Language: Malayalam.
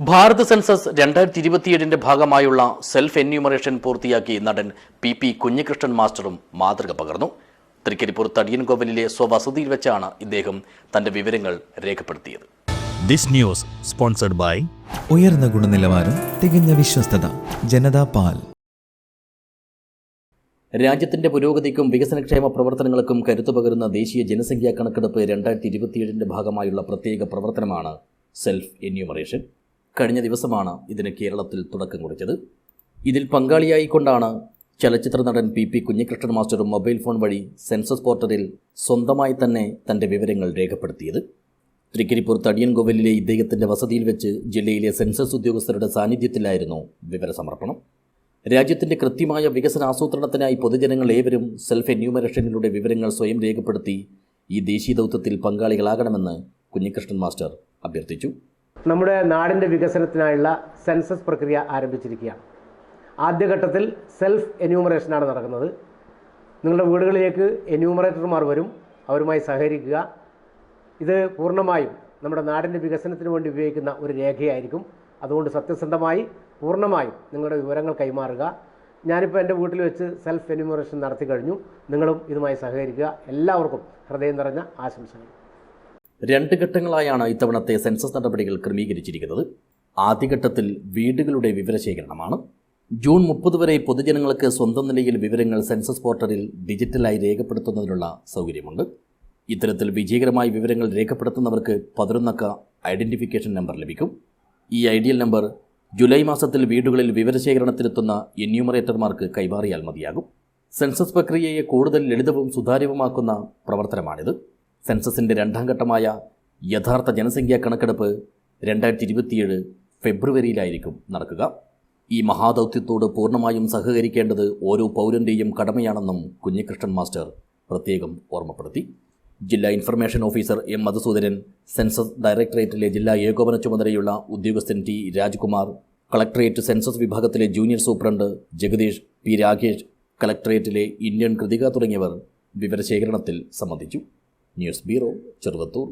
ഭാരത് സെൻസസ് 2027 ഭാഗമായുള്ള സെൽഫ് എന്യൂമറേഷൻ പൂർത്തിയാക്കി നടൻ പി കുഞ്ഞികൃഷ്ണൻ മാസ്റ്ററും മാതൃക പകർന്നു. തൃക്കരിപ്പൂർ തടിയൻകോവിലിലെ സ്വവസതിയിൽ വെച്ചാണ് ഇദ്ദേഹം തന്റെ വിവരങ്ങൾ രേഖപ്പെടുത്തിയത്. ദിസ് ന്യൂസ് സ്പോൺസർഡ് ബൈ ഉയർന്ന ഗുണനിലവാരം, തികഞ്ഞ വിശ്വസ്തത, ജനതാ പാൽ. രാജ്യത്തിന്റെ പുരോഗതിക്കും വികസനക്ഷേമ പ്രവർത്തനങ്ങൾക്കും കരുത്തു പകരുന്ന ദേശീയ ജനസംഖ്യാ കണക്കെടുപ്പ് 2027 ഭാഗമായുള്ള പ്രത്യേക പ്രവർത്തനമാണ് സെൽഫ് എന്യൂമറേഷൻ. കഴിഞ്ഞ ദിവസമാണ് ഇതിന് കേരളത്തിൽ തുടക്കം കുറിച്ചത്. ഇതിൽ പങ്കാളിയായിക്കൊണ്ടാണ് ചലച്ചിത്ര നടൻ പി കുഞ്ഞികൃഷ്ണൻ മാസ്റ്ററും മൊബൈൽ ഫോൺ വഴി സെൻസസ് പോർട്ടലിൽ സ്വന്തമായി തന്നെ തന്റെ വിവരങ്ങൾ രേഖപ്പെടുത്തിയത്. തൃക്കരിപ്പൂർ തടിയൻകോവിലിലെ ഇദ്ദേഹത്തിന്റെ വസതിയിൽ വെച്ച് ജില്ലയിലെ സെൻസസ് ഉദ്യോഗസ്ഥരുടെ സാന്നിധ്യത്തിലായിരുന്നു വിവരസമർപ്പണം. രാജ്യത്തിന്റെ കൃത്യമായ വികസന ആസൂത്രണത്തിനായി പൊതുജനങ്ങൾ ഏവരും സെൽഫ് എന്യൂമറേഷനിലൂടെ വിവരങ്ങൾ സ്വയം രേഖപ്പെടുത്തി ഈ ദേശീയ ദൗത്യത്തിൽ പങ്കാളികളാകണമെന്ന് കുഞ്ഞികൃഷ്ണൻ മാസ്റ്റർ അഭ്യർത്ഥിച്ചു. നമ്മുടെ നാടിൻ്റെ വികസനത്തിനായുള്ള സെൻസസ് പ്രക്രിയ ആരംഭിച്ചിരിക്കുകയാണ്. ആദ്യഘട്ടത്തിൽ സെൽഫ് എന്യൂമറേഷനാണ് നടക്കുന്നത്. നിങ്ങളുടെ വീടുകളിലേക്ക് എന്യൂമറേറ്റർമാർ വരും, അവരുമായി സഹകരിക്കുക. ഇത് പൂർണ്ണമായും നമ്മുടെ നാടിൻ്റെ വികസനത്തിന് വേണ്ടി ഉപയോഗിക്കുന്ന ഒരു രേഖയായിരിക്കും. അതുകൊണ്ട് സത്യസന്ധമായി പൂർണ്ണമായും നിങ്ങളുടെ വിവരങ്ങൾ കൈമാറുക. ഞാനിപ്പോൾ എൻ്റെ വീട്ടിൽ വെച്ച് സെൽഫ് എന്യൂമറേഷൻ നടത്തി കഴിഞ്ഞു. നിങ്ങളും ഇതുമായി സഹകരിക്കുക. എല്ലാവർക്കും ഹൃദയം നിറഞ്ഞ ആശംസകൾ. 2 ഘട്ടങ്ങളായാണ് ഇത്തവണത്തെ സെൻസസ് നടപടികൾ ക്രമീകരിച്ചിരിക്കുന്നത്. ആദ്യഘട്ടത്തിൽ വീടുകളുടെ വിവരശേഖരണമാണ്. ജൂൺ 30 വരെ പൊതുജനങ്ങൾക്ക് സ്വന്തം നിലയിൽ വിവരങ്ങൾ സെൻസസ് പോർട്ടലിൽ ഡിജിറ്റലായി രേഖപ്പെടുത്തുന്നതിനുള്ള സൗകര്യമുണ്ട്. ഇത്തരത്തിൽ വിജയകരമായി വിവരങ്ങൾ രേഖപ്പെടുത്തുന്നവർക്ക് 11 അക്ക ഐഡന്റിഫിക്കേഷൻ നമ്പർ ലഭിക്കും. ഈ ഐഡിയൽ നമ്പർ ജൂലൈ മാസത്തിൽ വീടുകളിൽ വിവരശേഖരണത്തിലെത്തുന്ന എന്യൂമറേറ്റർമാർക്ക് കൈമാറിയാൽ മതിയാകും. സെൻസസ് പ്രക്രിയയെ കൂടുതൽ ലളിതവും സുതാര്യവുമാക്കുന്ന പ്രവർത്തനമാണിത്. സെൻസസിൻ്റെ 2ാം ഘട്ടമായ യഥാർത്ഥ ജനസംഖ്യാ കണക്കെടുപ്പ് 2027 ഫെബ്രുവരിയിലായിരിക്കും നടക്കുക. ഈ മഹാദൗത്യത്തോട് പൂർണ്ണമായും സഹകരിക്കേണ്ടത് ഓരോ പൗരൻ്റെയും കടമയാണെന്നും കുഞ്ഞികൃഷ്ണൻ മാസ്റ്റർ പ്രത്യേകം ഓർമ്മപ്പെടുത്തി. ജില്ലാ information officer M Madhusudanan, census ഡയറക്ടറേറ്റിലെ ജില്ലാ ഏകോപന ചുമതലയുള്ള ഉദ്യോഗസ്ഥൻ ടി രാജ്കുമാർ, കളക്ടറേറ്റ് സെൻസസ് വിഭാഗത്തിലെ junior superintendent Jagadeesh P Rakesh, കളക്ടറേറ്റിലെ ഇന്ത്യൻ കൃതിക തുടങ്ങിയവർ വിവരശേഖരണത്തിൽ സംബന്ധിച്ചു. News bureau, Cheruvathur.